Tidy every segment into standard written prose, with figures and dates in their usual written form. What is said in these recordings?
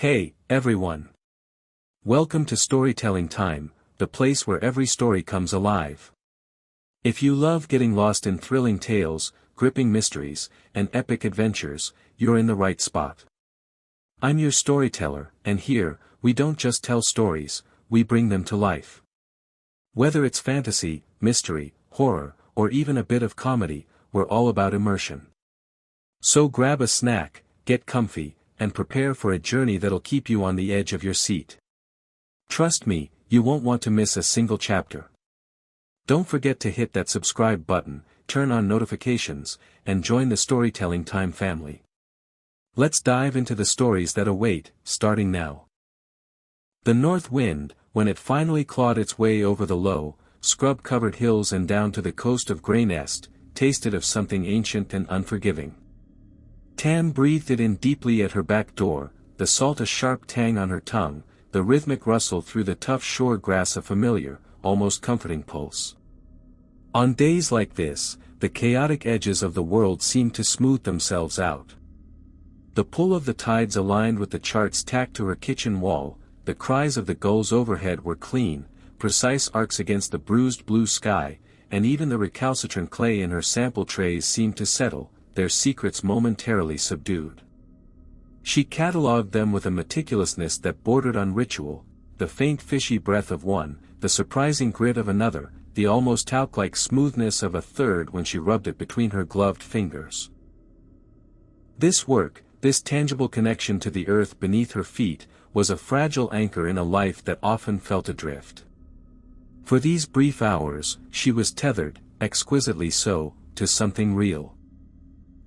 Hey, everyone. Welcome to Storytelling Time, the place where every story comes alive. If you love getting lost in thrilling tales, gripping mysteries, and epic adventures, you're in the right spot. I'm your storyteller, and here, we don't just tell stories, we bring them to life. Whether it's fantasy, mystery, horror, or even a bit of comedy, we're all about immersion. So grab a snack, get comfy, and prepare for a journey that'll keep you on the edge of your seat. Trust me, you won't want to miss a single chapter. Don't forget to hit that subscribe button, turn on notifications, and join the Storytelling Time family. Let's dive into the stories that await, starting now. The north wind, when it finally clawed its way over the low, scrub-covered hills and down to the coast of Grey Nest, tasted of something ancient and unforgiving. Tam breathed it in deeply at her back door, the salt a sharp tang on her tongue, the rhythmic rustle through the tough shore grass a familiar, almost comforting pulse. On days like this, the chaotic edges of the world seemed to smooth themselves out. The pull of the tides aligned with the charts tacked to her kitchen wall, the cries of the gulls overhead were clean, precise arcs against the bruised blue sky, and even the recalcitrant clay in her sample trays seemed to settle, their secrets momentarily subdued. She catalogued them with a meticulousness that bordered on ritual, the faint fishy breath of one, the surprising grit of another, the almost talc-like smoothness of a third when she rubbed it between her gloved fingers. This work, this tangible connection to the earth beneath her feet, was a fragile anchor in a life that often felt adrift. For these brief hours, she was tethered, exquisitely so, to something real.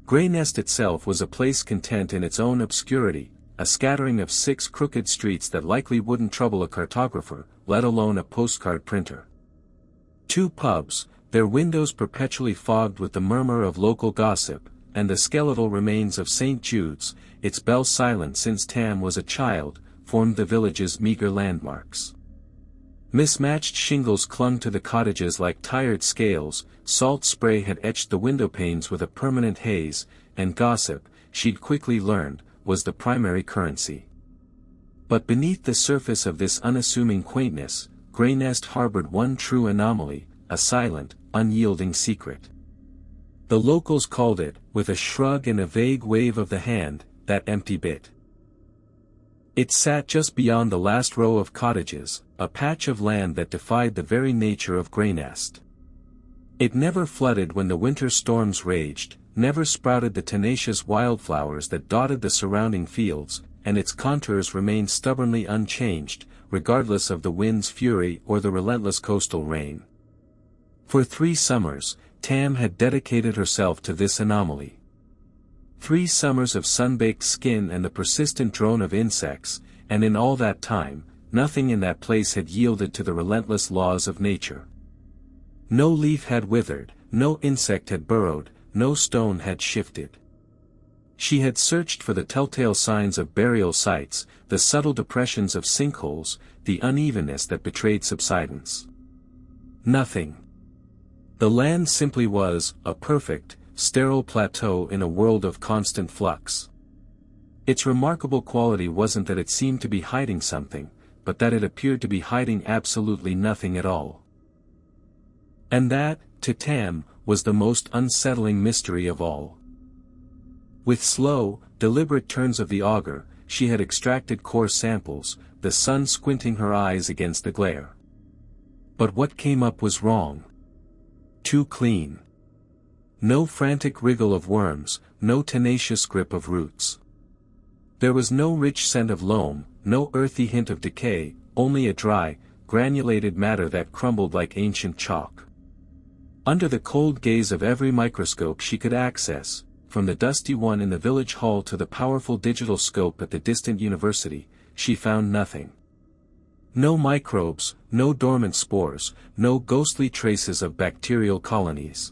Grey Nest itself was a place content in its own obscurity, a scattering of 6 crooked streets that likely wouldn't trouble a cartographer, let alone a postcard printer. 2 pubs, their windows perpetually fogged with the murmur of local gossip, and the skeletal remains of St. Jude's, its bell silent since Tam was a child, formed the village's meager landmarks. Mismatched shingles clung to the cottages like tired scales, salt spray had etched the windowpanes with a permanent haze, and gossip, she'd quickly learned, was the primary currency. But beneath the surface of this unassuming quaintness, Grey Nest harbored one true anomaly, a silent, unyielding secret. The locals called it, with a shrug and a vague wave of the hand, that empty bit. It sat just beyond the last row of cottages, a patch of land that defied the very nature of Grey Nest. It never flooded when the winter storms raged, never sprouted the tenacious wildflowers that dotted the surrounding fields, and its contours remained stubbornly unchanged, regardless of the wind's fury or the relentless coastal rain. For 3 summers, Tam had dedicated herself to this anomaly. 3 summers of sun-baked skin and the persistent drone of insects, and in all that time, nothing in that place had yielded to the relentless laws of nature. No leaf had withered, no insect had burrowed, no stone had shifted. She had searched for the telltale signs of burial sites, the subtle depressions of sinkholes, the unevenness that betrayed subsidence. Nothing. The land simply was, a perfect, sterile plateau in a world of constant flux. Its remarkable quality wasn't that it seemed to be hiding something, but that it appeared to be hiding absolutely nothing at all. And that, to Tam, was the most unsettling mystery of all. With slow, deliberate turns of the auger, she had extracted core samples, the sun squinting her eyes against the glare. But what came up was wrong. Too clean. No frantic wriggle of worms, no tenacious grip of roots. There was no rich scent of loam, no earthy hint of decay, only a dry, granulated matter that crumbled like ancient chalk. Under the cold gaze of every microscope she could access, from the dusty one in the village hall to the powerful digital scope at the distant university, she found nothing. No microbes, no dormant spores, no ghostly traces of bacterial colonies.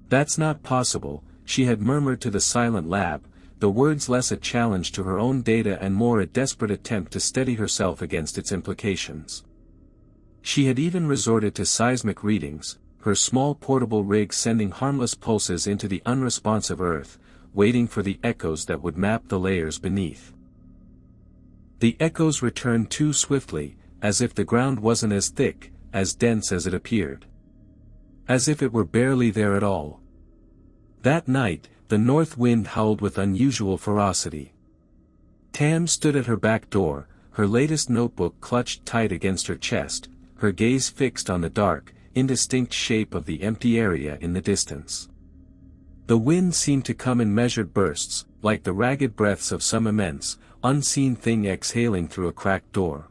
"That's not possible," she had murmured to the silent lab, the words less a challenge to her own data and more a desperate attempt to steady herself against its implications. She had even resorted to seismic readings, her small portable rig sending harmless pulses into the unresponsive earth, waiting for the echoes that would map the layers beneath. The echoes returned too swiftly, as if the ground wasn't as thick, as dense as it appeared. As if it were barely there at all. That night, the north wind howled with unusual ferocity. Tam stood at her back door, her latest notebook clutched tight against her chest, her gaze fixed on the dark, indistinct shape of the empty area in the distance. The wind seemed to come in measured bursts, like the ragged breaths of some immense, unseen thing exhaling through a cracked door.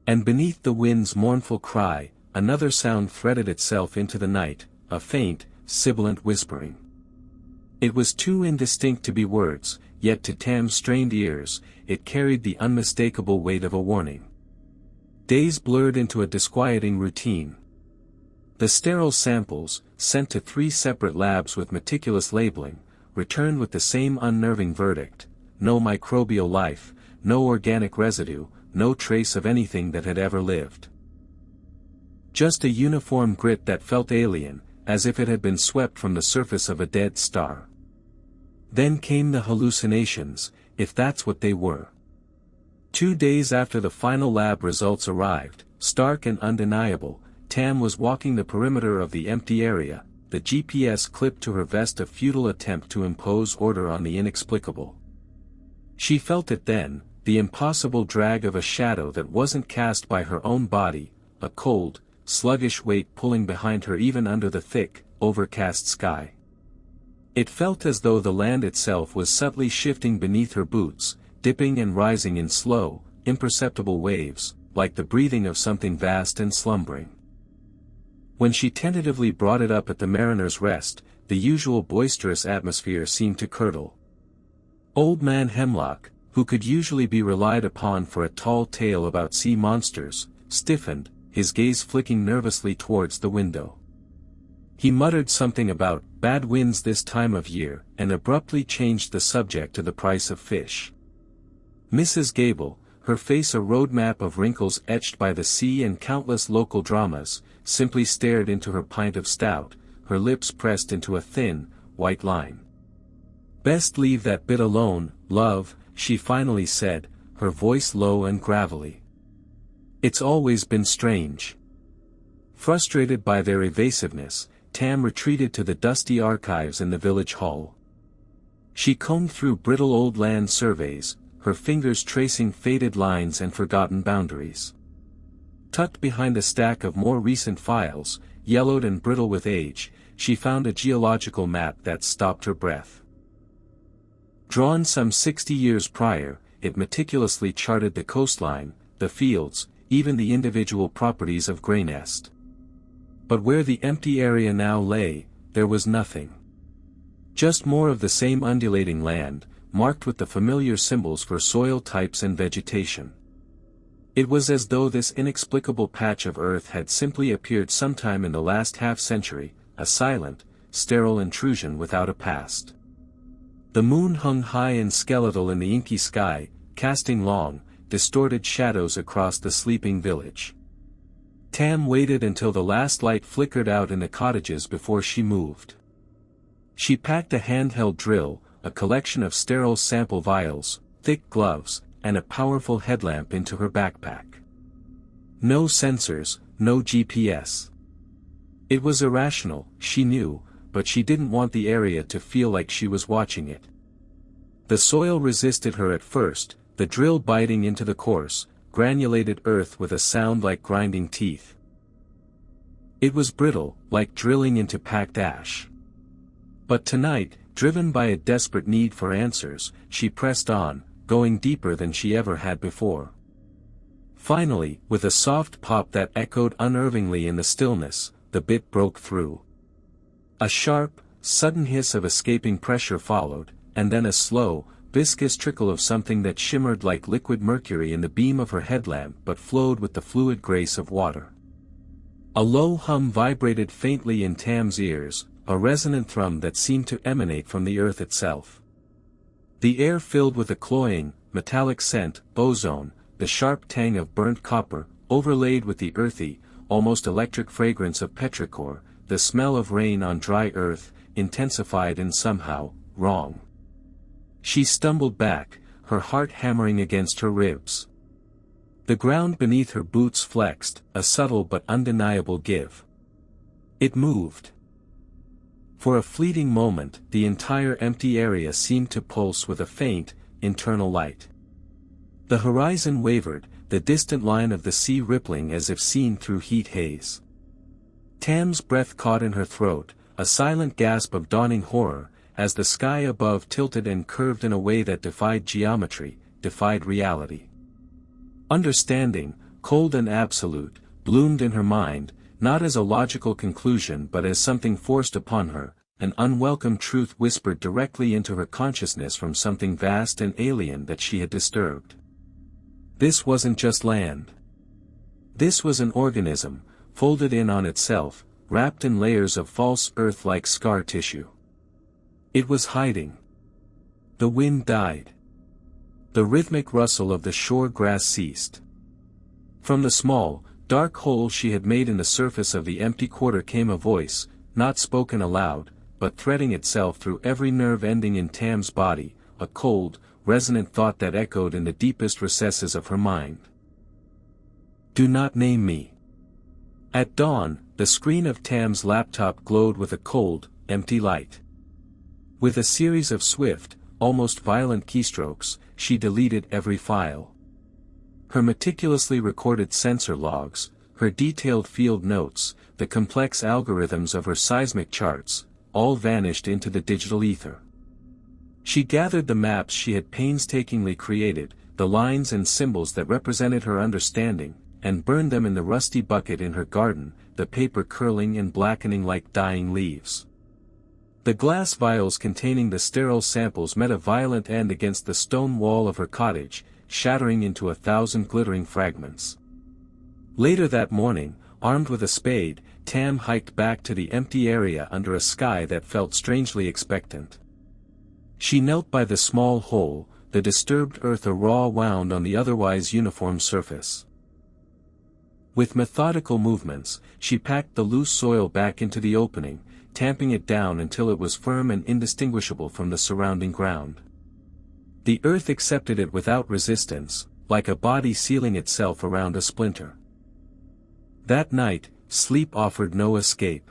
And beneath the wind's mournful cry, another sound threaded itself into the night, a faint, sibilant whispering. It was too indistinct to be words, yet to Tam's strained ears, it carried the unmistakable weight of a warning. Days blurred into a disquieting routine. The sterile samples, sent to 3 separate labs with meticulous labeling, returned with the same unnerving verdict: no microbial life, no organic residue, no trace of anything that had ever lived. Just a uniform grit that felt alien, as if it had been swept from the surface of a dead star. Then came the hallucinations, if that's what they were. 2 days after the final lab results arrived, stark and undeniable, Tam was walking the perimeter of the empty area, the GPS clipped to her vest, a futile attempt to impose order on the inexplicable. She felt it then, the impossible drag of a shadow that wasn't cast by her own body, a cold, sluggish weight pulling behind her even under the thick, overcast sky. It felt as though the land itself was subtly shifting beneath her boots, dipping and rising in slow, imperceptible waves, like the breathing of something vast and slumbering. When she tentatively brought it up at the Mariner's Rest, the usual boisterous atmosphere seemed to curdle. Old Man Hemlock, who could usually be relied upon for a tall tale about sea monsters, stiffened, his gaze flicking nervously towards the window. He muttered something about bad winds this time of year and abruptly changed the subject to the price of fish. Mrs. Gable, her face a roadmap of wrinkles etched by the sea and countless local dramas, simply stared into her pint of stout, her lips pressed into a thin, white line. "Best leave that bit alone, love," she finally said, her voice low and gravelly. "It's always been strange." Frustrated by their evasiveness, Tam retreated to the dusty archives in the village hall. She combed through brittle old land surveys, her fingers tracing faded lines and forgotten boundaries. Tucked behind a stack of more recent files, yellowed and brittle with age, she found a geological map that stopped her breath. Drawn some 60 years prior, it meticulously charted the coastline, the fields, even the individual properties of Greynest. But where the empty area now lay, there was nothing. Just more of the same undulating land, marked with the familiar symbols for soil types and vegetation. It was as though this inexplicable patch of earth had simply appeared sometime in the last half-century, a silent, sterile intrusion without a past. The moon hung high and skeletal in the inky sky, casting long, distorted shadows across the sleeping village. Tam waited until the last light flickered out in the cottages before she moved. She packed a handheld drill, a collection of sterile sample vials, thick gloves, and a powerful headlamp into her backpack. No sensors, no GPS. It was irrational, she knew, but she didn't want the area to feel like she was watching it. The soil resisted her at first, the drill biting into the coarse, granulated earth with a sound like grinding teeth. It was brittle, like drilling into packed ash. But tonight, driven by a desperate need for answers, she pressed on, going deeper than she ever had before. Finally, with a soft pop that echoed unnervingly in the stillness, the bit broke through. A sharp, sudden hiss of escaping pressure followed, and then a slow, viscous trickle of something that shimmered like liquid mercury in the beam of her headlamp but flowed with the fluid grace of water. A low hum vibrated faintly in Tam's ears, a resonant thrum that seemed to emanate from the earth itself. The air filled with a cloying, metallic scent, ozone, the sharp tang of burnt copper, overlaid with the earthy, almost electric fragrance of petrichor, the smell of rain on dry earth, intensified and somehow, wrong. She stumbled back, her heart hammering against her ribs. The ground beneath her boots flexed, a subtle but undeniable give. It moved. For a fleeting moment, the entire empty area seemed to pulse with a faint, internal light. The horizon wavered, the distant line of the sea rippling as if seen through heat haze. Tam's breath caught in her throat, a silent gasp of dawning horror, as the sky above tilted and curved in a way that defied geometry, defied reality. Understanding, cold and absolute, bloomed in her mind, not as a logical conclusion but as something forced upon her, an unwelcome truth whispered directly into her consciousness from something vast and alien that she had disturbed. This wasn't just land. This was an organism, folded in on itself, wrapped in layers of false earth-like scar tissue. It was hiding. The wind died. The rhythmic rustle of the shore grass ceased. From the small, dark hole she had made in the surface of the empty quarter came a voice, not spoken aloud, but threading itself through every nerve ending in Tam's body, a cold, resonant thought that echoed in the deepest recesses of her mind. Do not name me. At dawn, the screen of Tam's laptop glowed with a cold, empty light. With a series of swift, almost violent keystrokes, she deleted every file. Her meticulously recorded sensor logs, her detailed field notes, the complex algorithms of her seismic charts, all vanished into the digital ether. She gathered the maps she had painstakingly created, the lines and symbols that represented her understanding, and burned them in the rusty bucket in her garden, the paper curling and blackening like dying leaves. The glass vials containing the sterile samples met a violent end against the stone wall of her cottage, shattering into 1,000 glittering fragments. Later that morning, armed with a spade, Tam hiked back to the empty area under a sky that felt strangely expectant. She knelt by the small hole, the disturbed earth a raw wound on the otherwise uniform surface. With methodical movements, she packed the loose soil back into the opening, tamping it down until it was firm and indistinguishable from the surrounding ground. The earth accepted it without resistance, like a body sealing itself around a splinter. That night, sleep offered no escape.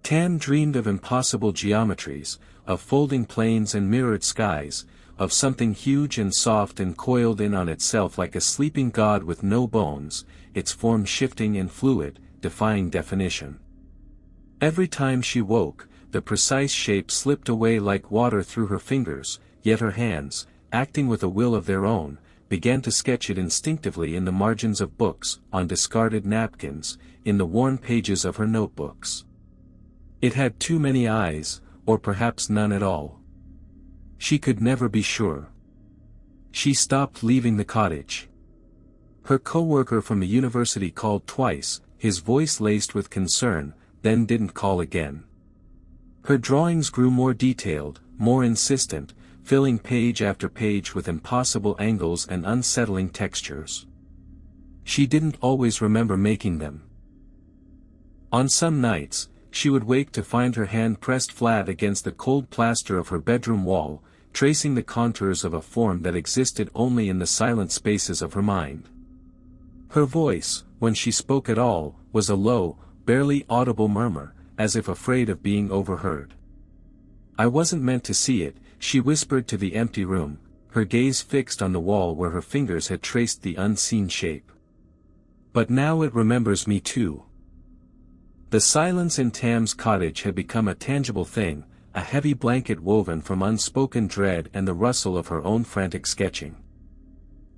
Tam dreamed of impossible geometries, of folding plains and mirrored skies, of something huge and soft and coiled in on itself like a sleeping god with no bones, its form shifting and fluid, defying definition. Every time she woke, the precise shape slipped away like water through her fingers, yet her hands, acting with a will of their own, began to sketch it instinctively in the margins of books, on discarded napkins, in the worn pages of her notebooks. It had too many eyes, or perhaps none at all. She could never be sure. She stopped leaving the cottage. Her co-worker from the university called twice, his voice laced with concern, then didn't call again. Her drawings grew more detailed, more insistent, filling page after page with impossible angles and unsettling textures. She didn't always remember making them. On some nights, she would wake to find her hand pressed flat against the cold plaster of her bedroom wall, tracing the contours of a form that existed only in the silent spaces of her mind. Her voice, when she spoke at all, was a low, barely audible murmur, as if afraid of being overheard. I wasn't meant to see it, she whispered to the empty room, her gaze fixed on the wall where her fingers had traced the unseen shape. But now it remembers me too. The silence in Tam's cottage had become a tangible thing, a heavy blanket woven from unspoken dread and the rustle of her own frantic sketching.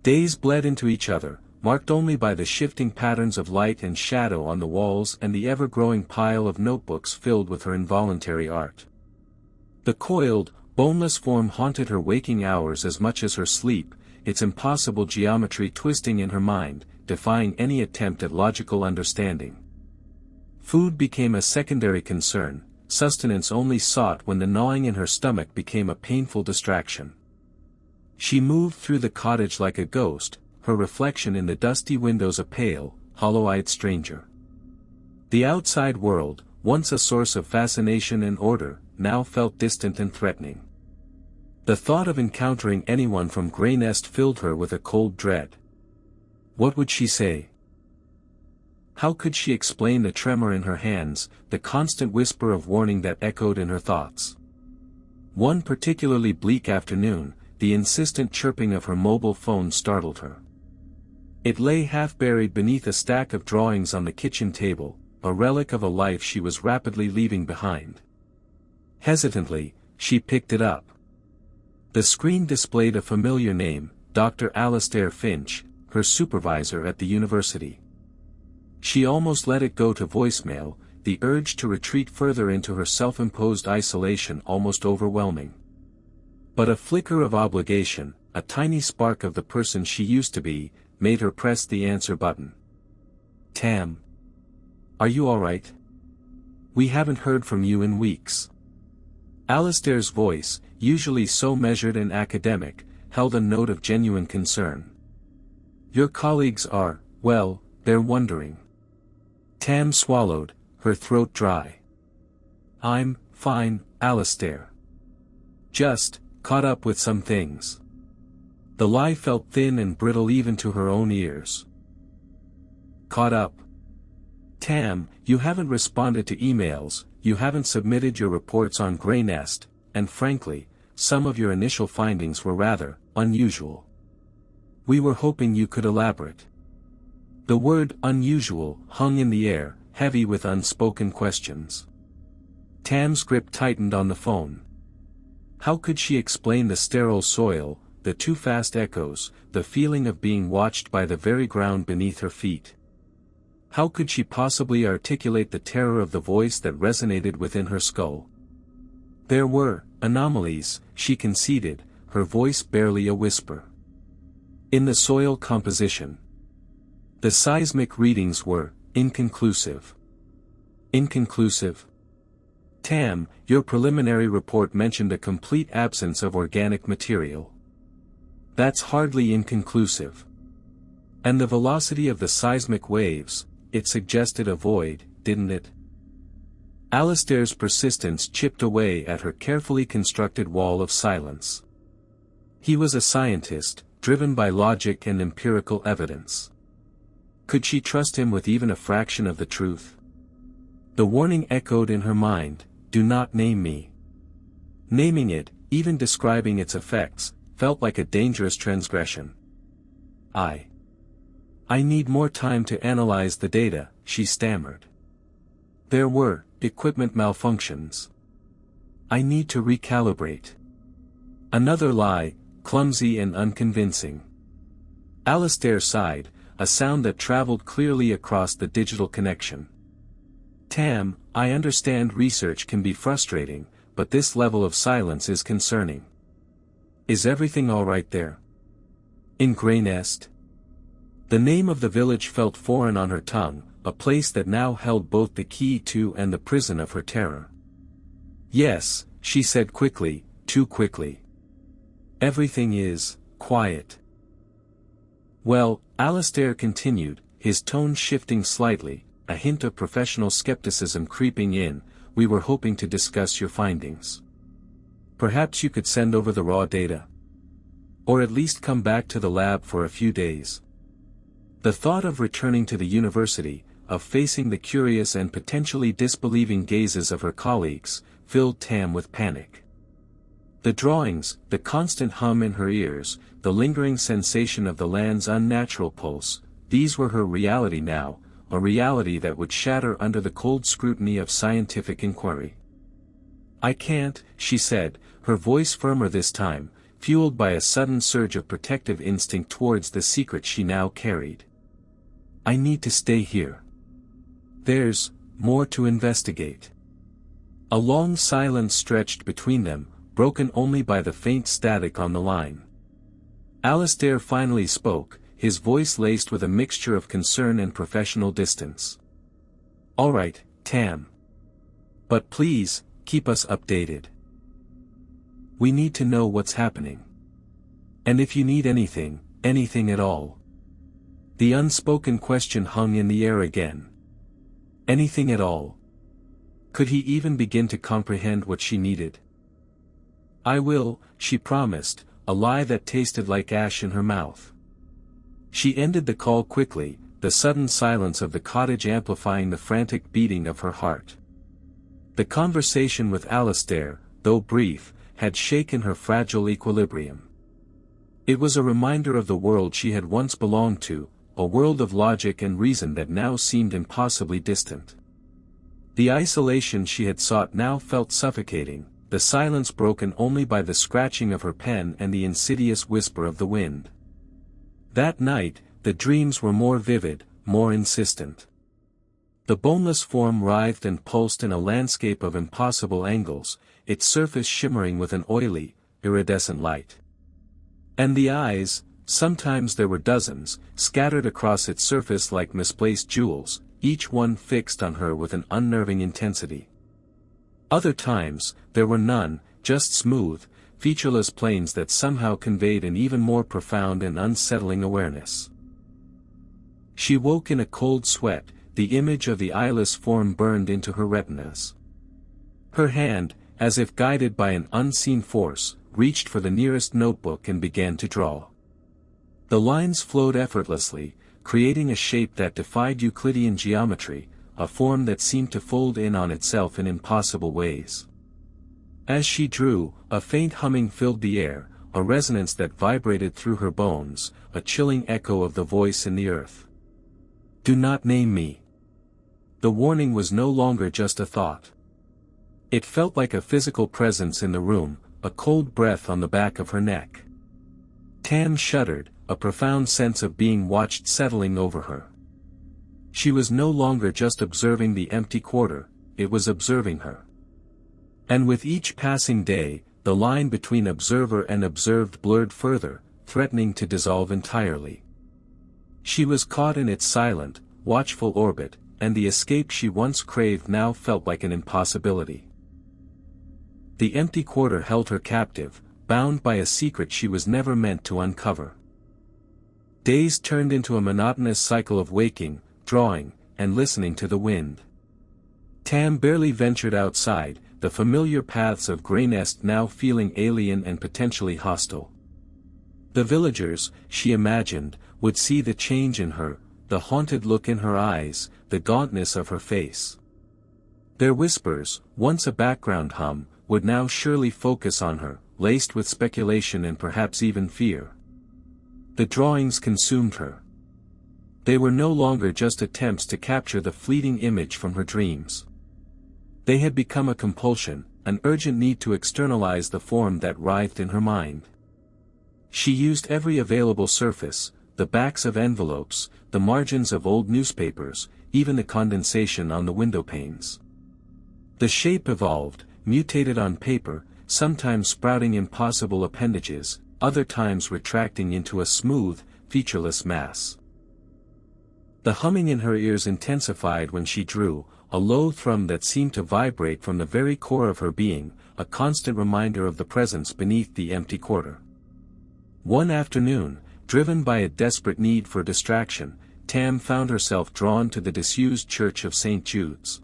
Days bled into each other, marked only by the shifting patterns of light and shadow on the walls and the ever-growing pile of notebooks filled with her involuntary art. The coiled, boneless form haunted her waking hours as much as her sleep, its impossible geometry twisting in her mind, defying any attempt at logical understanding. Food became a secondary concern, sustenance only sought when the gnawing in her stomach became a painful distraction. She moved through the cottage like a ghost, her reflection in the dusty windows a pale, hollow-eyed stranger. The outside world, once a source of fascination and order, now felt distant and threatening. The thought of encountering anyone from Greynest filled her with a cold dread. What would she say? How could she explain the tremor in her hands, the constant whisper of warning that echoed in her thoughts? One particularly bleak afternoon, the insistent chirping of her mobile phone startled her. It lay half-buried beneath a stack of drawings on the kitchen table, a relic of a life she was rapidly leaving behind. Hesitantly, she picked it up. The screen displayed a familiar name, Dr. Alastair Finch, her supervisor at the university. She almost let it go to voicemail, the urge to retreat further into her self-imposed isolation almost overwhelming. But a flicker of obligation, a tiny spark of the person she used to be, made her press the answer button. Tam. Are you alright? We haven't heard from you in weeks. Alastair's voice, usually so measured and academic, held a note of genuine concern. Your colleagues are, well, they're wondering. Tam swallowed, her throat dry. I'm fine, Alastair. Just caught up with some things. The lie felt thin and brittle even to her own ears. Caught up. Tam, you haven't responded to emails, you haven't submitted your reports on Greynest, and frankly, some of your initial findings were rather unusual. We were hoping you could elaborate. The word unusual hung in the air, heavy with unspoken questions. Tam's grip tightened on the phone. How could she explain the sterile soil, the too fast echoes, the feeling of being watched by the very ground beneath her feet? How could she possibly articulate the terror of the voice that resonated within her skull? There were anomalies, she conceded, her voice barely a whisper. In the soil composition. The seismic readings were inconclusive. Inconclusive? Tam, your preliminary report mentioned a complete absence of organic material. That's hardly inconclusive. And the velocity of the seismic waves, it suggested a void, didn't it? Alastair's persistence chipped away at her carefully constructed wall of silence. He was a scientist, driven by logic and empirical evidence. Could she trust him with even a fraction of the truth? The warning echoed in her mind, do not name me. Naming it, even describing its effects, felt like a dangerous transgression. I need more time to analyze the data, she stammered. There were equipment malfunctions. I need to recalibrate. Another lie, clumsy and unconvincing. Alastair sighed, a sound that traveled clearly across the digital connection. Tam, I understand research can be frustrating, but this level of silence is concerning. Is everything all right there? In Greynest? The name of the village felt foreign on her tongue, a place that now held both the key to and the prison of her terror. Yes, she said quickly, too quickly. Everything is quiet. Well, Alastair continued, his tone shifting slightly, a hint of professional skepticism creeping in, we were hoping to discuss your findings. Perhaps you could send over the raw data. Or at least come back to the lab for a few days. The thought of returning to the university, of facing the curious and potentially disbelieving gazes of her colleagues, filled Tam with panic. The drawings, the constant hum in her ears, the lingering sensation of the land's unnatural pulse, these were her reality now, a reality that would shatter under the cold scrutiny of scientific inquiry. I can't, she said, her voice firmer this time, fueled by a sudden surge of protective instinct towards the secret she now carried. I need to stay here. There's more to investigate. A long silence stretched between them, broken only by the faint static on the line. Alastair finally spoke, his voice laced with a mixture of concern and professional distance. All right, Tam. But please, keep us updated. We need to know what's happening. And if you need anything, anything at all. The unspoken question hung in the air again. Anything at all. Could he even begin to comprehend what she needed? "I will," she promised, a lie that tasted like ash in her mouth. She ended the call quickly, the sudden silence of the cottage amplifying the frantic beating of her heart. The conversation with Alistair, though brief, had shaken her fragile equilibrium. It was a reminder of the world she had once belonged to, a world of logic and reason that now seemed impossibly distant. The isolation she had sought now felt suffocating, the silence broken only by the scratching of her pen and the insidious whisper of the wind. That night, the dreams were more vivid, more insistent. The boneless form writhed and pulsed in a landscape of impossible angles, its surface shimmering with an oily, iridescent light. And the eyes, sometimes there were dozens, scattered across its surface like misplaced jewels, each one fixed on her with an unnerving intensity. Other times, there were none, just smooth, featureless planes that somehow conveyed an even more profound and unsettling awareness. She woke in a cold sweat, the image of the eyeless form burned into her retinas. Her hand, as if guided by an unseen force, reached for the nearest notebook and began to draw. The lines flowed effortlessly, creating a shape that defied Euclidean geometry, a form that seemed to fold in on itself in impossible ways. As she drew, a faint humming filled the air, a resonance that vibrated through her bones, a chilling echo of the voice in the earth. "Do not name me." The warning was no longer just a thought. It felt like a physical presence in the room, a cold breath on the back of her neck. Tam shuddered, a profound sense of being watched settling over her. She was no longer just observing the empty quarter, it was observing her. And with each passing day, the line between observer and observed blurred further, threatening to dissolve entirely. She was caught in its silent, watchful orbit, and the escape she once craved now felt like an impossibility. The empty quarter held her captive, bound by a secret she was never meant to uncover. Days turned into a monotonous cycle of waking, drawing, and listening to the wind. Tam barely ventured outside, the familiar paths of Grey Nest now feeling alien and potentially hostile. The villagers, she imagined, would see the change in her, the haunted look in her eyes, the gauntness of her face. Their whispers, once a background hum, would now surely focus on her, laced with speculation and perhaps even fear. The drawings consumed her. They were no longer just attempts to capture the fleeting image from her dreams. They had become a compulsion, an urgent need to externalize the form that writhed in her mind. She used every available surface, the backs of envelopes, the margins of old newspapers, even the condensation on the window panes. The shape evolved, mutated on paper, sometimes sprouting impossible appendages, other times retracting into a smooth, featureless mass. The humming in her ears intensified when she drew, a low thrum that seemed to vibrate from the very core of her being, a constant reminder of the presence beneath the empty quarter. One afternoon, driven by a desperate need for distraction, Tam found herself drawn to the disused church of St. Jude's.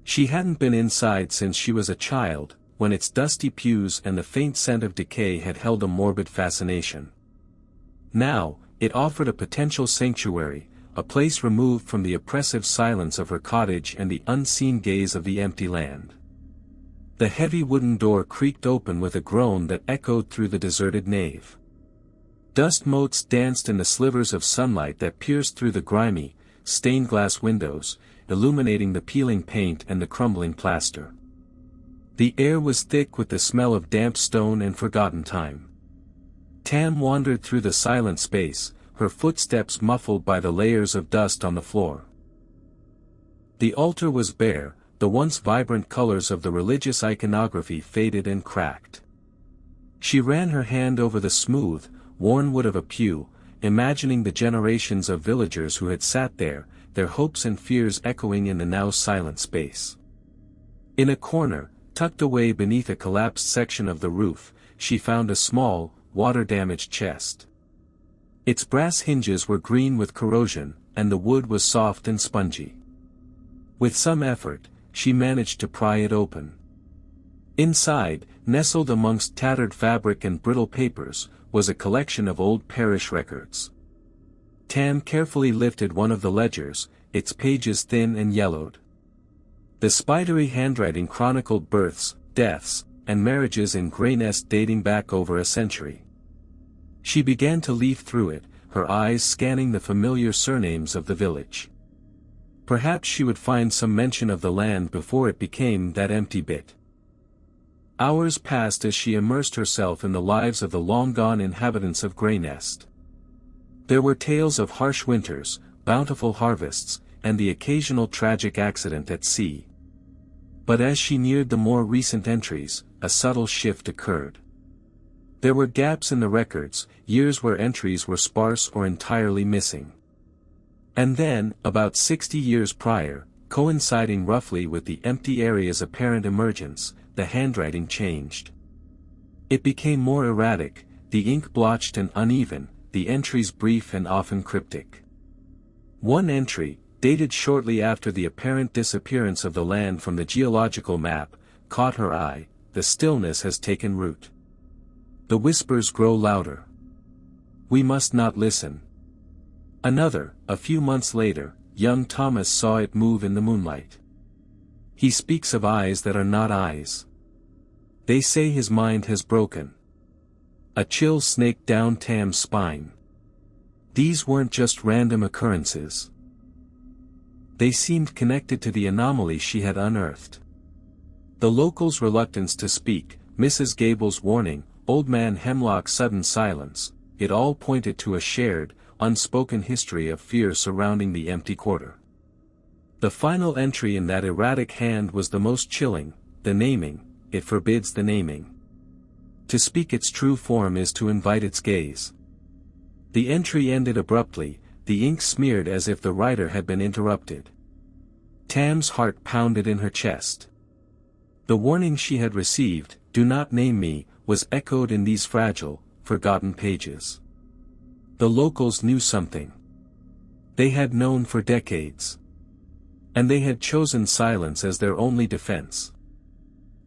She hadn't been inside since she was a child, when its dusty pews and the faint scent of decay had held a morbid fascination. Now, it offered a potential sanctuary, a place removed from the oppressive silence of her cottage and the unseen gaze of the empty land. The heavy wooden door creaked open with a groan that echoed through the deserted nave. Dust motes danced in the slivers of sunlight that pierced through the grimy, stained glass windows, illuminating the peeling paint and the crumbling plaster. The air was thick with the smell of damp stone and forgotten time. Tam wandered through the silent space, her footsteps muffled by the layers of dust on the floor. The altar was bare, the once vibrant colors of the religious iconography faded and cracked. She ran her hand over the smooth, worn wood of a pew, imagining the generations of villagers who had sat there, their hopes and fears echoing in the now silent space. In a corner, tucked away beneath a collapsed section of the roof, she found a small, water-damaged chest. Its brass hinges were green with corrosion, and the wood was soft and spongy. With some effort, she managed to pry it open. Inside, nestled amongst tattered fabric and brittle papers, was a collection of old parish records. Tam carefully lifted one of the ledgers, its pages thin and yellowed. The spidery handwriting chronicled births, deaths, and marriages in Greynest dating back over a century. She began to leaf through it, her eyes scanning the familiar surnames of the village. Perhaps she would find some mention of the land before it became that empty bit. Hours passed as she immersed herself in the lives of the long-gone inhabitants of Greynest. There were tales of harsh winters, bountiful harvests, and the occasional tragic accident at sea. But as she neared the more recent entries, a subtle shift occurred. There were gaps in the records, years where entries were sparse or entirely missing. And then, about 60 years prior, coinciding roughly with the empty area's apparent emergence, the handwriting changed. It became more erratic, the ink blotched and uneven, the entries brief and often cryptic. One entry, dated shortly after the apparent disappearance of the land from the geological map, caught her eye. The stillness has taken root. The whispers grow louder. We must not listen. Another, a few months later, young Thomas saw it move in the moonlight. He speaks of eyes that are not eyes. They say his mind has broken. A chill snaked down Tam's spine. These weren't just random occurrences. They seemed connected to the anomaly she had unearthed. The locals' reluctance to speak, Mrs. Gable's warning, Old Man Hemlock's sudden silence, it all pointed to a shared, unspoken history of fear surrounding the empty quarter. The final entry in that erratic hand was the most chilling, the naming. It forbids the naming. To speak its true form is to invite its gaze. The entry ended abruptly, the ink smeared as if the writer had been interrupted. Tam's heart pounded in her chest. The warning she had received, "Do not name me," was echoed in these fragile, forgotten pages. The locals knew something. They had known for decades. And they had chosen silence as their only defense.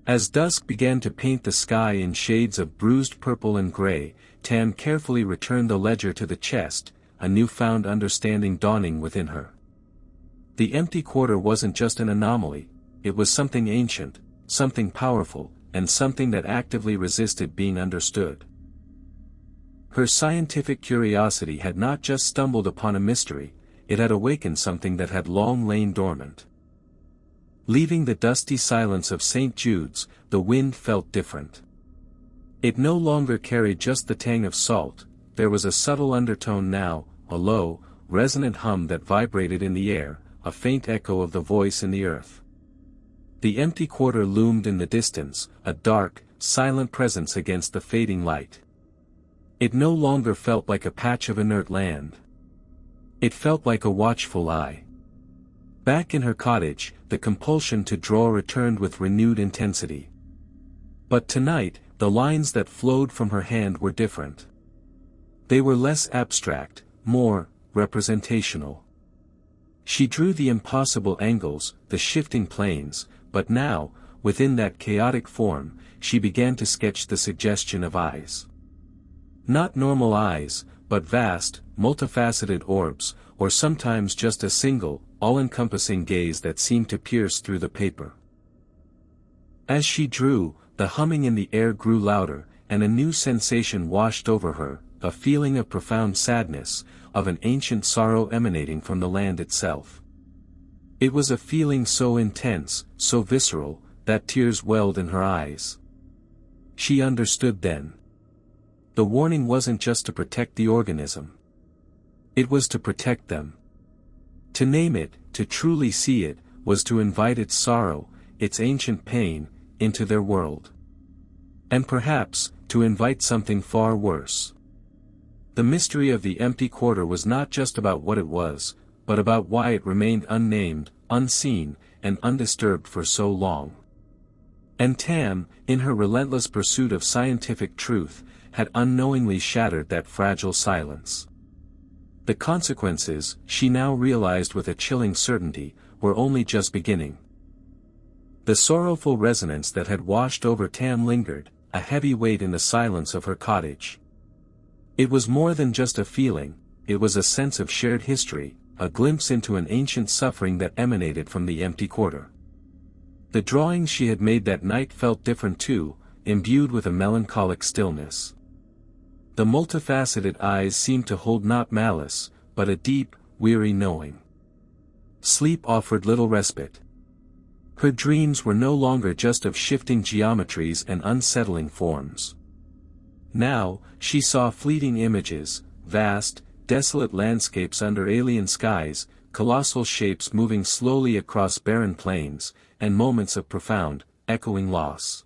As dusk began to paint the sky in shades of bruised purple and gray, Tam carefully returned the ledger to the chest, a newfound understanding dawning within her. The empty quarter wasn't just an anomaly, it was something ancient, something powerful, and something that actively resisted being understood. Her scientific curiosity had not just stumbled upon a mystery, it had awakened something that had long lain dormant. Leaving the dusty silence of St. Jude's, the wind felt different. It no longer carried just the tang of salt, there was a subtle undertone now, a low, resonant hum that vibrated in the air, a faint echo of the voice in the earth. The empty quarter loomed in the distance, a dark, silent presence against the fading light. It no longer felt like a patch of inert land. It felt like a watchful eye. Back in her cottage, the compulsion to draw returned with renewed intensity. But tonight, the lines that flowed from her hand were different. They were less abstract, more representational. She drew the impossible angles, the shifting planes, but now, within that chaotic form, she began to sketch the suggestion of eyes. Not normal eyes, but vast, multifaceted orbs, or sometimes just a single, all-encompassing gaze that seemed to pierce through the paper. As she drew, the humming in the air grew louder, and a new sensation washed over her, a feeling of profound sadness, of an ancient sorrow emanating from the land itself. It was a feeling so intense, so visceral, that tears welled in her eyes. She understood then. The warning wasn't just to protect the organism. It was to protect them. To name it, to truly see it, was to invite its sorrow, its ancient pain, into their world. And perhaps, to invite something far worse. The mystery of the empty quarter was not just about what it was, but about why it remained unnamed, unseen, and undisturbed for so long. And Tam, in her relentless pursuit of scientific truth, had unknowingly shattered that fragile silence. The consequences, she now realized with a chilling certainty, were only just beginning. The sorrowful resonance that had washed over Tam lingered, a heavy weight in the silence of her cottage. It was more than just a feeling, it was a sense of shared history, a glimpse into an ancient suffering that emanated from the empty quarter. The drawing she had made that night felt different too, imbued with a melancholic stillness. The multifaceted eyes seemed to hold not malice, but a deep, weary knowing. Sleep offered little respite. Her dreams were no longer just of shifting geometries and unsettling forms. Now, she saw fleeting images, vast, desolate landscapes under alien skies, colossal shapes moving slowly across barren plains, and moments of profound, echoing loss.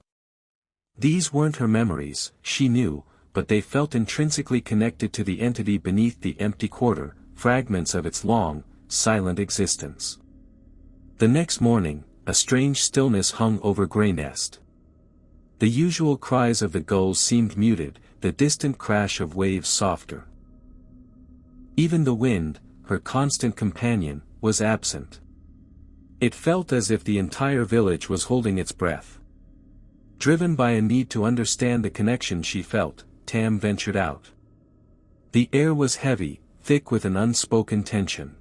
These weren't her memories, she knew, but they felt intrinsically connected to the entity beneath the empty quarter, fragments of its long, silent existence. The next morning, a strange stillness hung over Greynest. The usual cries of the gulls seemed muted, the distant crash of waves softer. Even the wind, her constant companion, was absent. It felt as if the entire village was holding its breath. Driven by a need to understand the connection she felt, Tam ventured out. The air was heavy, thick with an unspoken tension.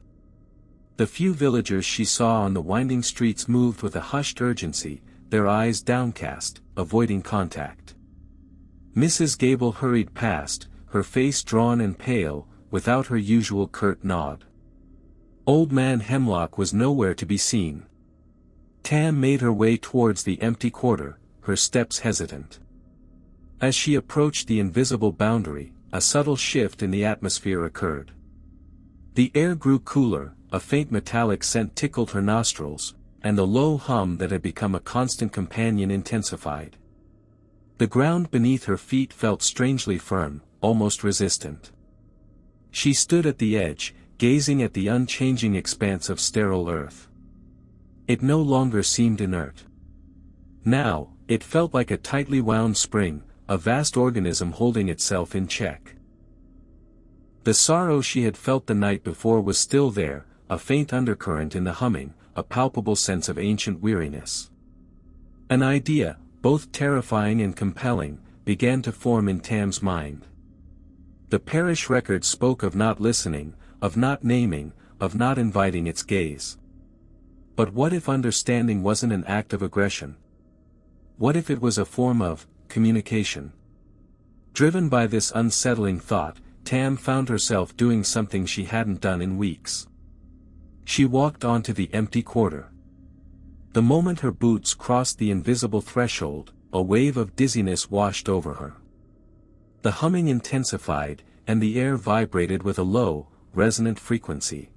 The few villagers she saw on the winding streets moved with a hushed urgency, their eyes downcast, avoiding contact. Mrs. Gable hurried past, her face drawn and pale, without her usual curt nod. Old Man Hemlock was nowhere to be seen. Tam made her way towards the empty quarter, her steps hesitant. As she approached the invisible boundary, a subtle shift in the atmosphere occurred. The air grew cooler, a faint metallic scent tickled her nostrils, and the low hum that had become a constant companion intensified. The ground beneath her feet felt strangely firm, almost resistant. She stood at the edge, gazing at the unchanging expanse of sterile earth. It no longer seemed inert. Now, it felt like a tightly wound spring, a vast organism holding itself in check. The sorrow she had felt the night before was still there, a faint undercurrent in the humming, a palpable sense of ancient weariness. An idea, both terrifying and compelling, began to form in Tam's mind. The parish record spoke of not listening, of not naming, of not inviting its gaze. But what if understanding wasn't an act of aggression? What if it was a form of communication? Driven by this unsettling thought, Tam found herself doing something she hadn't done in weeks. She walked onto the empty quarter. The moment her boots crossed the invisible threshold, a wave of dizziness washed over her. The humming intensified, and the air vibrated with a low, resonant frequency.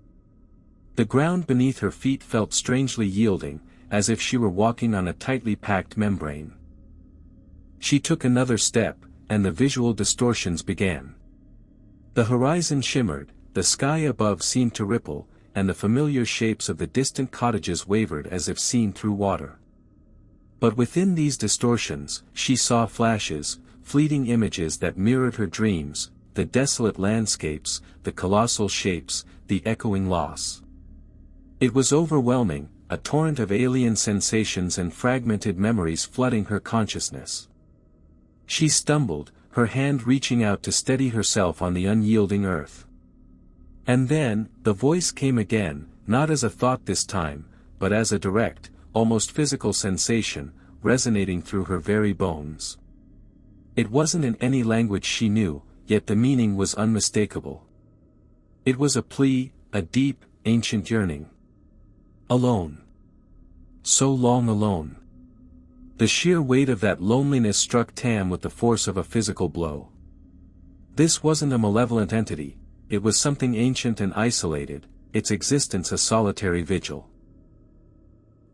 The ground beneath her feet felt strangely yielding, as if she were walking on a tightly packed membrane. She took another step, and the visual distortions began. The horizon shimmered, the sky above seemed to ripple, and the familiar shapes of the distant cottages wavered as if seen through water. But within these distortions, she saw flashes, fleeting images that mirrored her dreams, the desolate landscapes, the colossal shapes, the echoing loss. It was overwhelming, a torrent of alien sensations and fragmented memories flooding her consciousness. She stumbled, her hand reaching out to steady herself on the unyielding earth. And then, the voice came again, not as a thought this time, but as a direct, almost physical sensation, resonating through her very bones. It wasn't in any language she knew, yet the meaning was unmistakable. It was a plea, a deep, ancient yearning. Alone. So long alone. The sheer weight of that loneliness struck Tam with the force of a physical blow. This wasn't a malevolent entity, it was something ancient and isolated, its existence a solitary vigil.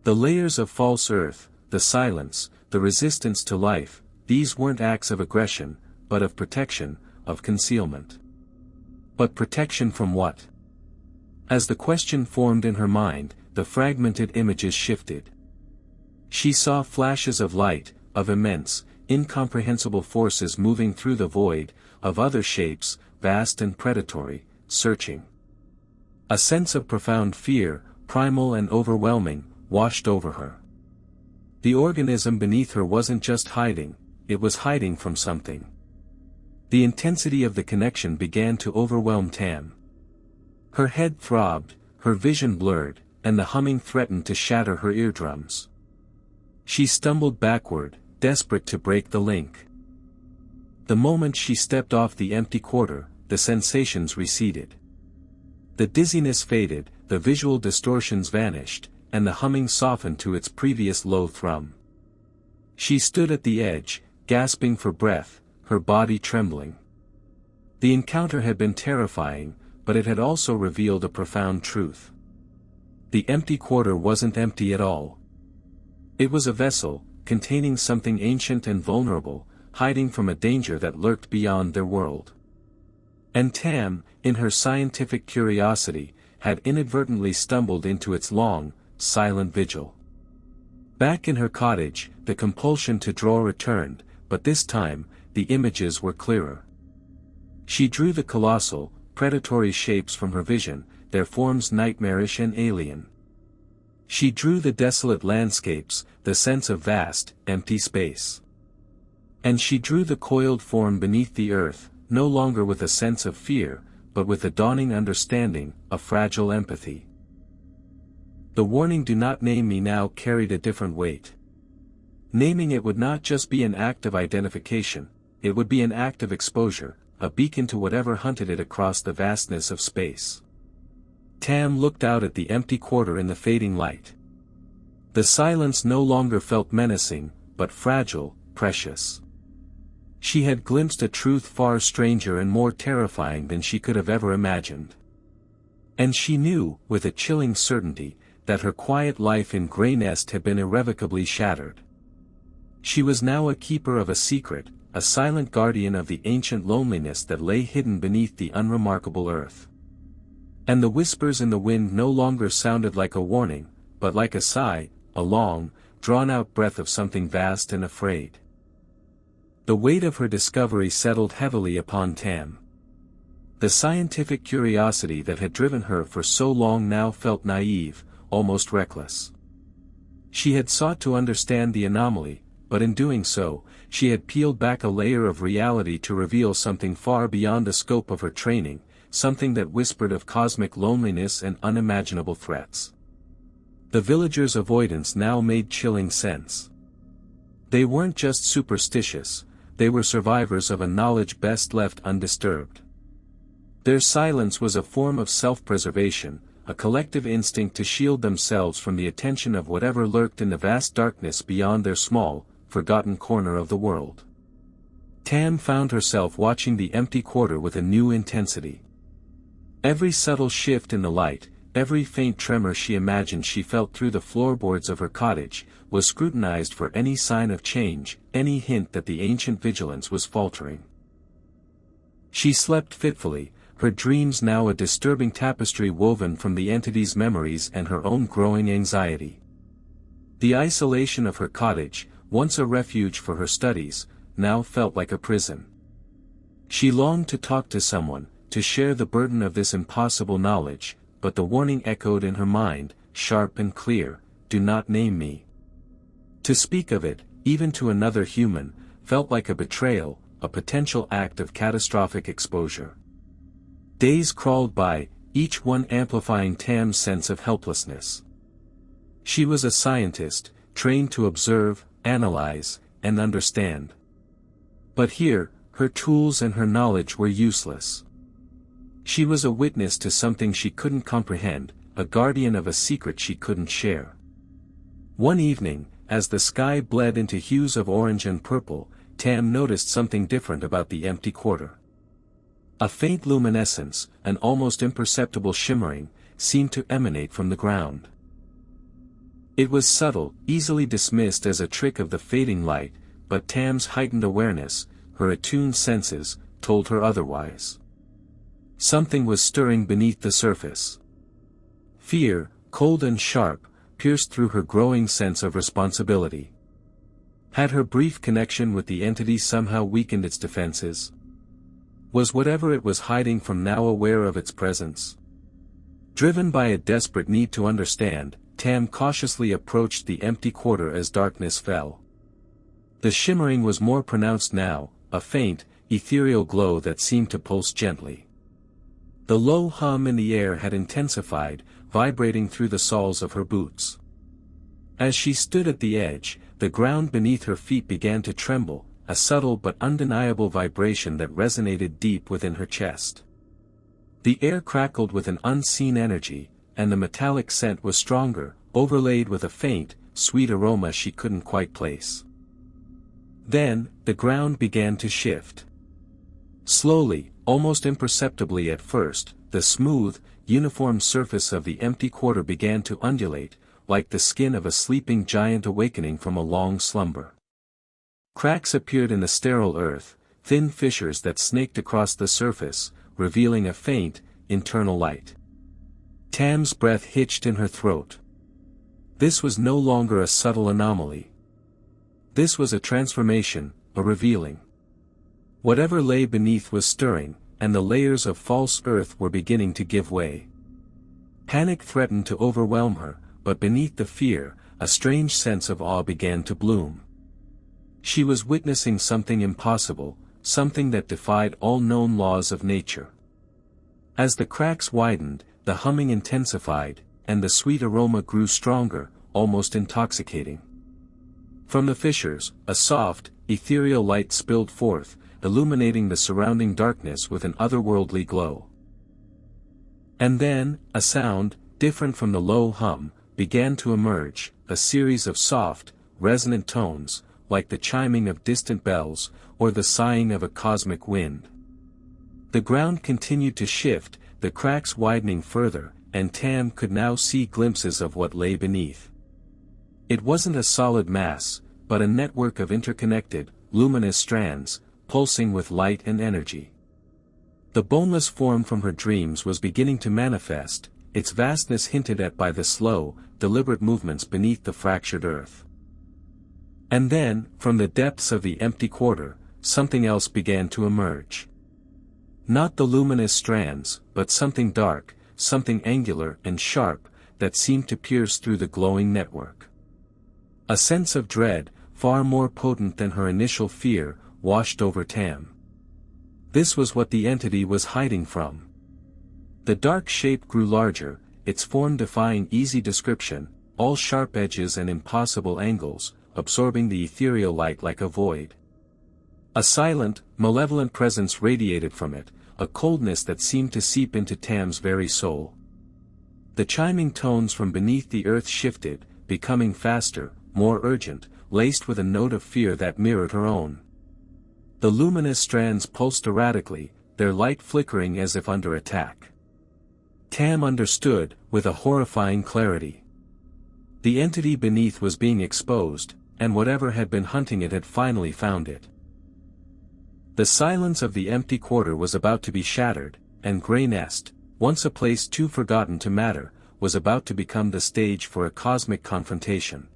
The layers of false earth, the silence, the resistance to life, these weren't acts of aggression, but of protection, of concealment. But protection from what? As the question formed in her mind, the fragmented images shifted. She saw flashes of light, of immense, incomprehensible forces moving through the void, of other shapes, vast and predatory, searching. A sense of profound fear, primal and overwhelming, washed over her. The organism beneath her wasn't just hiding, it was hiding from something. The intensity of the connection began to overwhelm Tam. Her head throbbed, her vision blurred, and the humming threatened to shatter her eardrums. She stumbled backward, desperate to break the link. The moment she stepped off the empty quarter, the sensations receded. The dizziness faded, the visual distortions vanished, and the humming softened to its previous low thrum. She stood at the edge, gasping for breath, her body trembling. The encounter had been terrifying, but it had also revealed a profound truth. The empty quarter wasn't empty at all. It was a vessel, containing something ancient and vulnerable, hiding from a danger that lurked beyond their world. And Tam, in her scientific curiosity, had inadvertently stumbled into its long, silent vigil. Back in her cottage, the compulsion to draw returned, but this time, the images were clearer. She drew the colossal, predatory shapes from her vision, their forms nightmarish and alien. She drew the desolate landscapes, the sense of vast, empty space. And she drew the coiled form beneath the earth, no longer with a sense of fear, but with a dawning understanding, a fragile empathy. The warning "do not name me" now carried a different weight. Naming it would not just be an act of identification, it would be an act of exposure, a beacon to whatever hunted it across the vastness of space. Tam looked out at the empty quarter in the fading light. The silence no longer felt menacing, but fragile, precious. She had glimpsed a truth far stranger and more terrifying than she could have ever imagined. And she knew, with a chilling certainty, that her quiet life in Grey Nest had been irrevocably shattered. She was now a keeper of a secret, a silent guardian of the ancient loneliness that lay hidden beneath the unremarkable earth. And the whispers in the wind no longer sounded like a warning, but like a sigh, a long, drawn-out breath of something vast and afraid. The weight of her discovery settled heavily upon Tam. The scientific curiosity that had driven her for so long now felt naive, almost reckless. She had sought to understand the anomaly, but in doing so, she had peeled back a layer of reality to reveal something far beyond the scope of her training, something that whispered of cosmic loneliness and unimaginable threats. The villagers' avoidance now made chilling sense. They weren't just superstitious, they were survivors of a knowledge best left undisturbed. Their silence was a form of self-preservation, a collective instinct to shield themselves from the attention of whatever lurked in the vast darkness beyond their small, forgotten corner of the world. Tam found herself watching the empty quarter with a new intensity. Every subtle shift in the light, every faint tremor she imagined she felt through the floorboards of her cottage, was scrutinized for any sign of change, any hint that the ancient vigilance was faltering. She slept fitfully, her dreams now a disturbing tapestry woven from the entity's memories and her own growing anxiety. The isolation of her cottage, once a refuge for her studies, now felt like a prison. She longed to talk to someone, to share the burden of this impossible knowledge, but the warning echoed in her mind, sharp and clear, "Do not name me." To speak of it, even to another human, felt like a betrayal, a potential act of catastrophic exposure. Days crawled by, each one amplifying Tam's sense of helplessness. She was a scientist, trained to observe, analyze, and understand. But here, her tools and her knowledge were useless. She was a witness to something she couldn't comprehend, a guardian of a secret she couldn't share. One evening, as the sky bled into hues of orange and purple, Tam noticed something different about the empty quarter. A faint luminescence, an almost imperceptible shimmering, seemed to emanate from the ground. It was subtle, easily dismissed as a trick of the fading light, but Tam's heightened awareness, her attuned senses, told her otherwise. Something was stirring beneath the surface. Fear, cold and sharp, pierced through her growing sense of responsibility. Had her brief connection with the entity somehow weakened its defenses? Was whatever it was hiding from now aware of its presence? Driven by a desperate need to understand, Tam cautiously approached the empty quarter as darkness fell. The shimmering was more pronounced now, a faint, ethereal glow that seemed to pulse gently. The low hum in the air had intensified, vibrating through the soles of her boots. As she stood at the edge, the ground beneath her feet began to tremble, a subtle but undeniable vibration that resonated deep within her chest. The air crackled with an unseen energy, and the metallic scent was stronger, overlaid with a faint, sweet aroma she couldn't quite place. Then, the ground began to shift. Slowly, almost imperceptibly at first, the smooth, uniform surface of the empty quarter began to undulate, like the skin of a sleeping giant awakening from a long slumber. Cracks appeared in the sterile earth, thin fissures that snaked across the surface, revealing a faint, internal light. Tam's breath hitched in her throat. This was no longer a subtle anomaly. This was a transformation, a revealing. Whatever lay beneath was stirring, and the layers of false earth were beginning to give way. Panic threatened to overwhelm her, but beneath the fear, a strange sense of awe began to bloom. She was witnessing something impossible, something that defied all known laws of nature. As the cracks widened, the humming intensified, and the sweet aroma grew stronger, almost intoxicating. From the fissures, a soft, ethereal light spilled forth, illuminating the surrounding darkness with an otherworldly glow. And then, a sound, different from the low hum, began to emerge, a series of soft, resonant tones, like the chiming of distant bells, or the sighing of a cosmic wind. The ground continued to shift, the cracks widening further, and Tam could now see glimpses of what lay beneath. It wasn't a solid mass, but a network of interconnected, luminous strands, pulsing with light and energy. The boneless form from her dreams was beginning to manifest, its vastness hinted at by the slow, deliberate movements beneath the fractured earth. And then, from the depths of the empty quarter, something else began to emerge. Not the luminous strands, but something dark, something angular and sharp, that seemed to pierce through the glowing network. A sense of dread, far more potent than her initial fear, washed over Tam. This was what the entity was hiding from. The dark shape grew larger, its form defying easy description, all sharp edges and impossible angles, absorbing the ethereal light like a void. A silent, malevolent presence radiated from it, a coldness that seemed to seep into Tam's very soul. The chiming tones from beneath the earth shifted, becoming faster, more urgent, laced with a note of fear that mirrored her own. The luminous strands pulsed erratically, their light flickering as if under attack. Tam understood, with a horrifying clarity. The entity beneath was being exposed, and whatever had been hunting it had finally found it. The silence of the empty quarter was about to be shattered, and Grey Nest, once a place too forgotten to matter, was about to become the stage for a cosmic confrontation.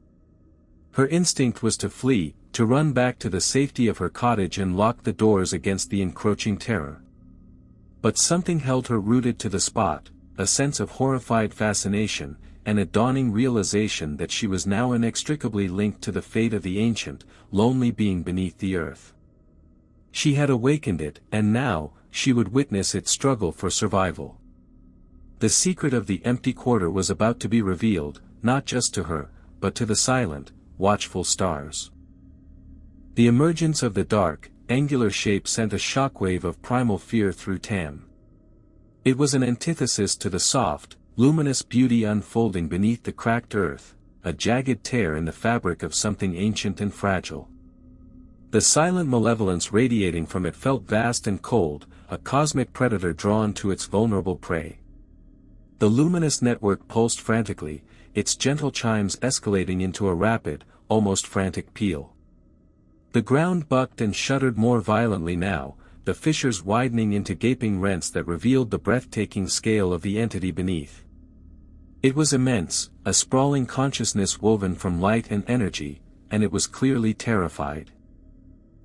Her instinct was to flee, to run back to the safety of her cottage and lock the doors against the encroaching terror. But something held her rooted to the spot, a sense of horrified fascination, and a dawning realization that she was now inextricably linked to the fate of the ancient, lonely being beneath the earth. She had awakened it, and now, she would witness its struggle for survival. The secret of the empty quarter was about to be revealed, not just to her, but to the silent, watchful stars. The emergence of the dark, angular shape sent a shockwave of primal fear through Tam. It was an antithesis to the soft, luminous beauty unfolding beneath the cracked earth, a jagged tear in the fabric of something ancient and fragile. The silent malevolence radiating from it felt vast and cold, a cosmic predator drawn to its vulnerable prey. The luminous network pulsed frantically, its gentle chimes escalating into a rapid, almost frantic peal. The ground bucked and shuddered more violently now, the fissures widening into gaping rents that revealed the breathtaking scale of the entity beneath. It was immense, a sprawling consciousness woven from light and energy, and it was clearly terrified.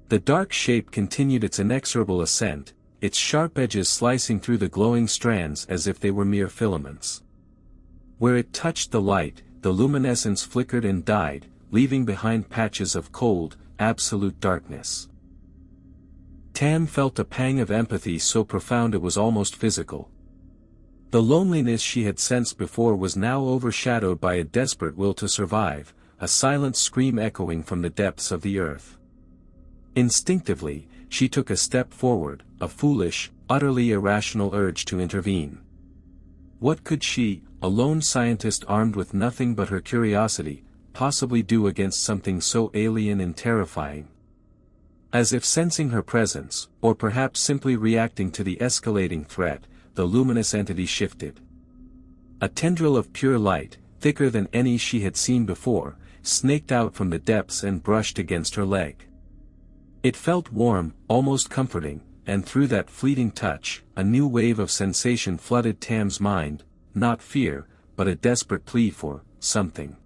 The dark shape continued its inexorable ascent, its sharp edges slicing through the glowing strands as if they were mere filaments. Where it touched the light, the luminescence flickered and died, leaving behind patches of cold, absolute darkness. Tam felt a pang of empathy so profound it was almost physical. The loneliness she had sensed before was now overshadowed by a desperate will to survive, a silent scream echoing from the depths of the earth. Instinctively, she took a step forward, a foolish, utterly irrational urge to intervene. What could she, a lone scientist armed with nothing but her curiosity, possibly do against something so alien and terrifying? As if sensing her presence, or perhaps simply reacting to the escalating threat, the luminous entity shifted. A tendril of pure light, thicker than any she had seen before, snaked out from the depths and brushed against her leg. It felt warm, almost comforting, and through that fleeting touch, a new wave of sensation flooded Tam's mind, not fear, but a desperate plea for something.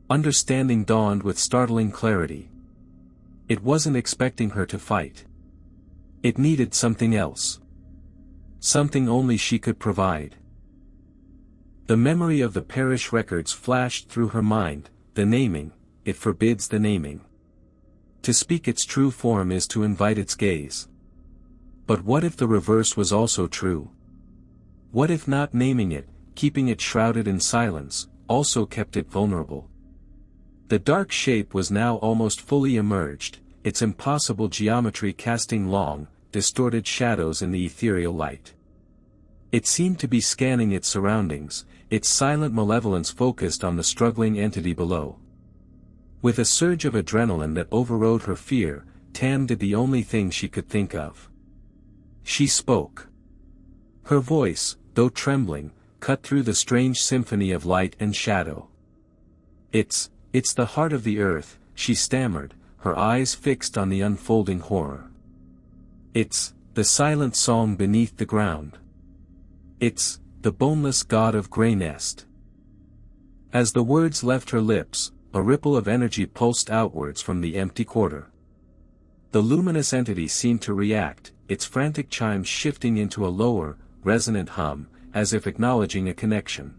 Understanding dawned with startling clarity. It wasn't expecting her to fight. It needed something else. Something only she could provide. The memory of the parish records flashed through her mind, the naming, it forbids the naming. To speak its true form is to invite its gaze. But what if the reverse was also true? What if not naming it, keeping it shrouded in silence, also kept it vulnerable? The dark shape was now almost fully emerged, its impossible geometry casting long, distorted shadows in the ethereal light. It seemed to be scanning its surroundings, its silent malevolence focused on the struggling entity below. With a surge of adrenaline that overrode her fear, Tam did the only thing she could think of. She spoke. Her voice, though trembling, cut through the strange symphony of light and shadow. It's the heart of the earth," she stammered, her eyes fixed on the unfolding horror. "It's the silent song beneath the ground. It's the boneless god of Grey Nest." As the words left her lips, a ripple of energy pulsed outwards from the empty quarter. The luminous entity seemed to react, its frantic chimes shifting into a lower, resonant hum, as if acknowledging a connection.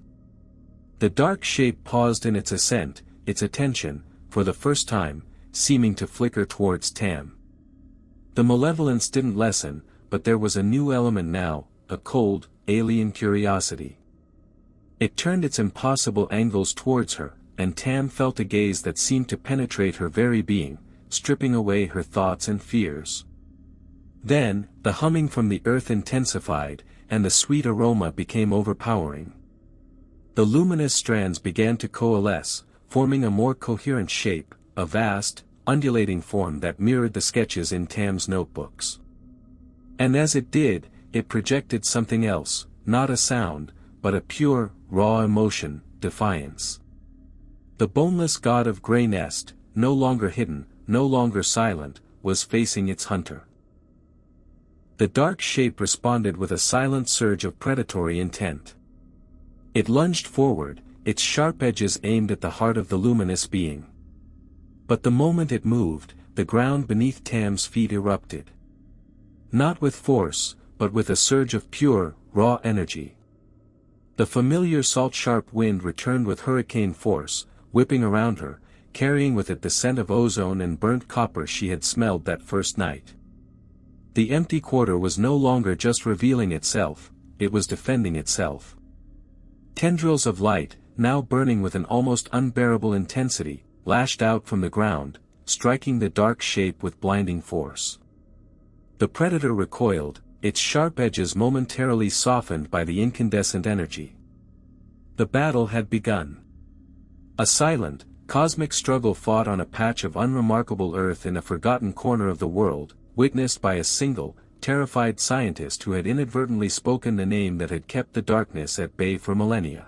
The dark shape paused in its ascent, its attention, for the first time, seeming to flicker towards Tam. The malevolence didn't lessen, but there was a new element now, a cold, alien curiosity. It turned its impossible angles towards her, and Tam felt a gaze that seemed to penetrate her very being, stripping away her thoughts and fears. Then, the humming from the earth intensified, and the sweet aroma became overpowering. The luminous strands began to coalesce, forming a more coherent shape, a vast, undulating form that mirrored the sketches in Tam's notebooks. And as it did, it projected something else, not a sound, but a pure, raw emotion, defiance. The boneless god of Grey Nest, no longer hidden, no longer silent, was facing its hunter. The dark shape responded with a silent surge of predatory intent. It lunged forward, its sharp edges aimed at the heart of the luminous being. But the moment it moved, the ground beneath Tam's feet erupted. Not with force, but with a surge of pure, raw energy. The familiar salt-sharp wind returned with hurricane force, whipping around her, carrying with it the scent of ozone and burnt copper she had smelled that first night. The empty quarter was no longer just revealing itself, it was defending itself. Tendrils of light, now burning with an almost unbearable intensity, lashed out from the ground, striking the dark shape with blinding force. The predator recoiled, its sharp edges momentarily softened by the incandescent energy. The battle had begun. A silent, cosmic struggle fought on a patch of unremarkable earth in a forgotten corner of the world, witnessed by a single, terrified scientist who had inadvertently spoken the name that had kept the darkness at bay for millennia.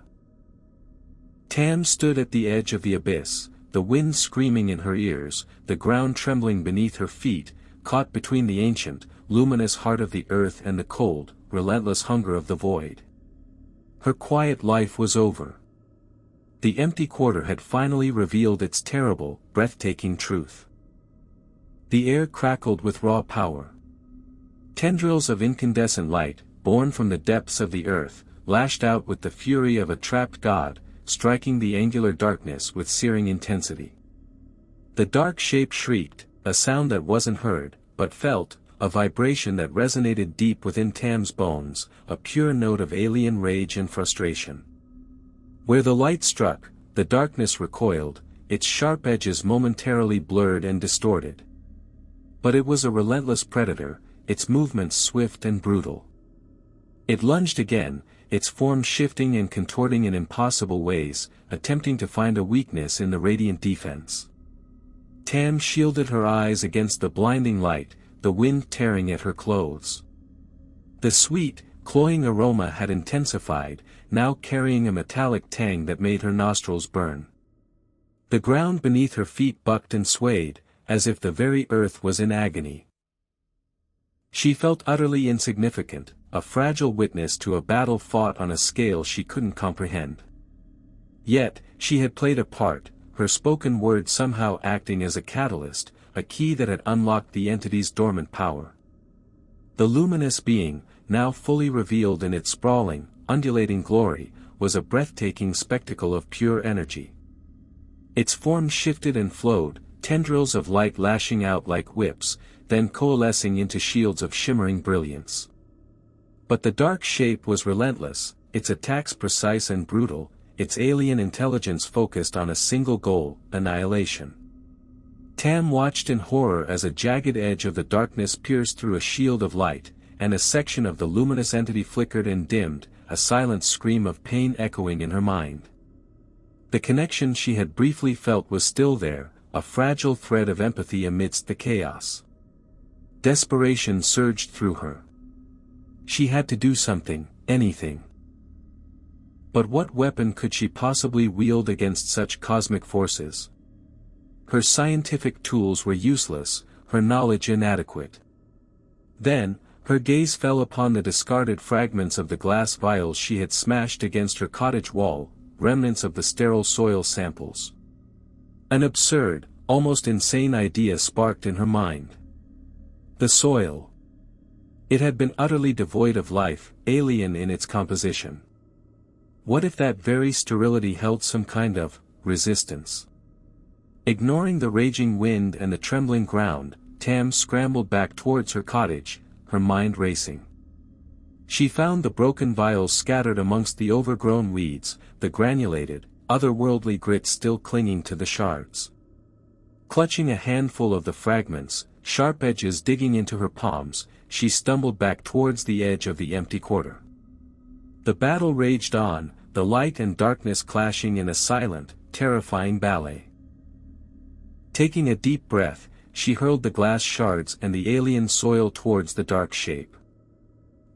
Tam stood at the edge of the abyss, the wind screaming in her ears, the ground trembling beneath her feet, caught between the ancient, luminous heart of the earth and the cold, relentless hunger of the void. Her quiet life was over. The empty quarter had finally revealed its terrible, breathtaking truth. The air crackled with raw power. Tendrils of incandescent light, born from the depths of the earth, lashed out with the fury of a trapped god, striking the angular darkness with searing intensity. The dark shape shrieked, a sound that wasn't heard, but felt, a vibration that resonated deep within Tam's bones, a pure note of alien rage and frustration. Where the light struck, the darkness recoiled, its sharp edges momentarily blurred and distorted. But it was a relentless predator, its movements swift and brutal. It lunged again, its form shifting and contorting in impossible ways, attempting to find a weakness in the radiant defense. Tam shielded her eyes against the blinding light, the wind tearing at her clothes. The sweet, cloying aroma had intensified, now carrying a metallic tang that made her nostrils burn. The ground beneath her feet bucked and swayed, as if the very earth was in agony. She felt utterly insignificant, a fragile witness to a battle fought on a scale she couldn't comprehend. Yet, she had played a part, her spoken words somehow acting as a catalyst, a key that had unlocked the entity's dormant power. The luminous being, now fully revealed in its sprawling, undulating glory, was a breathtaking spectacle of pure energy. Its form shifted and flowed, tendrils of light lashing out like whips, then coalescing into shields of shimmering brilliance. But the dark shape was relentless, its attacks precise and brutal, its alien intelligence focused on a single goal, annihilation. Tam watched in horror as a jagged edge of the darkness pierced through a shield of light, and a section of the luminous entity flickered and dimmed, a silent scream of pain echoing in her mind. The connection she had briefly felt was still there, a fragile thread of empathy amidst the chaos. Desperation surged through her. She had to do something, anything. But what weapon could she possibly wield against such cosmic forces? Her scientific tools were useless, her knowledge inadequate. Then, her gaze fell upon the discarded fragments of the glass vials she had smashed against her cottage wall, remnants of the sterile soil samples. An absurd, almost insane idea sparked in her mind. The soil. It had been utterly devoid of life, alien in its composition. What if that very sterility held some kind of resistance? Ignoring the raging wind and the trembling ground, Tam scrambled back towards her cottage, her mind racing. She found the broken vials scattered amongst the overgrown weeds, the granulated, otherworldly grit still clinging to the shards. Clutching a handful of the fragments, sharp edges digging into her palms, she stumbled back towards the edge of the empty quarter. The battle raged on, the light and darkness clashing in a silent, terrifying ballet. Taking a deep breath, she hurled the glass shards and the alien soil towards the dark shape.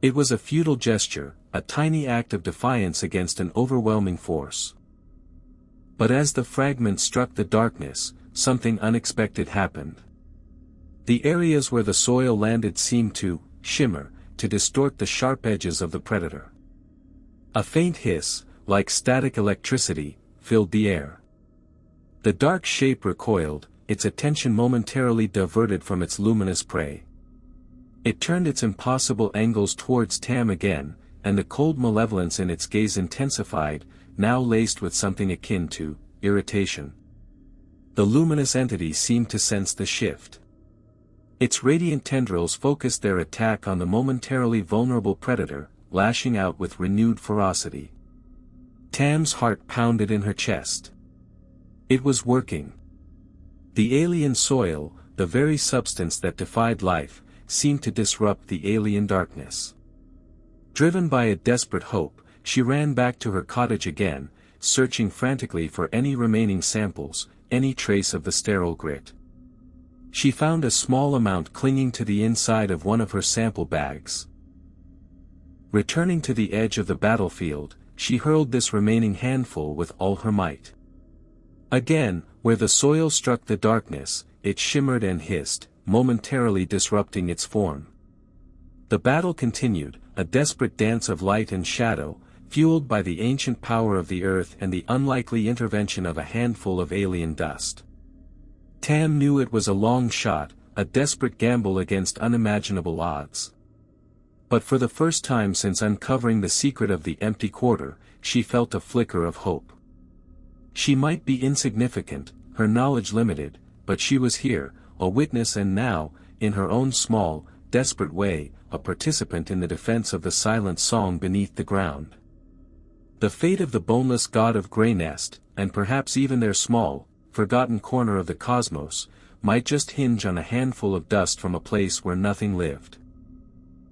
It was a futile gesture, a tiny act of defiance against an overwhelming force. But as the fragments struck the darkness, something unexpected happened. The areas where the soil landed seemed to shimmer, to distort the sharp edges of the predator. A faint hiss, like static electricity, filled the air. The dark shape recoiled, its attention momentarily diverted from its luminous prey. It turned its impossible angles towards Tam again, and the cold malevolence in its gaze intensified, now laced with something akin to irritation. The luminous entity seemed to sense the shift. Its radiant tendrils focused their attack on the momentarily vulnerable predator, lashing out with renewed ferocity. Tam's heart pounded in her chest. It was working. The alien soil, the very substance that defied life, seemed to disrupt the alien darkness. Driven by a desperate hope, she ran back to her cottage again, searching frantically for any remaining samples, any trace of the sterile grit. She found a small amount clinging to the inside of one of her sample bags. Returning to the edge of the battlefield, she hurled this remaining handful with all her might. Again, where the soil struck the darkness, it shimmered and hissed, momentarily disrupting its form. The battle continued, a desperate dance of light and shadow, fueled by the ancient power of the earth and the unlikely intervention of a handful of alien dust. Tam knew it was a long shot, a desperate gamble against unimaginable odds. But for the first time since uncovering the secret of the empty quarter, she felt a flicker of hope. She might be insignificant, her knowledge limited, but she was here, a witness and now, in her own small, desperate way, a participant in the defense of the silent song beneath the ground. The fate of the boneless god of Grey Nest, and perhaps even their small, forgotten corner of the cosmos, might just hinge on a handful of dust from a place where nothing lived.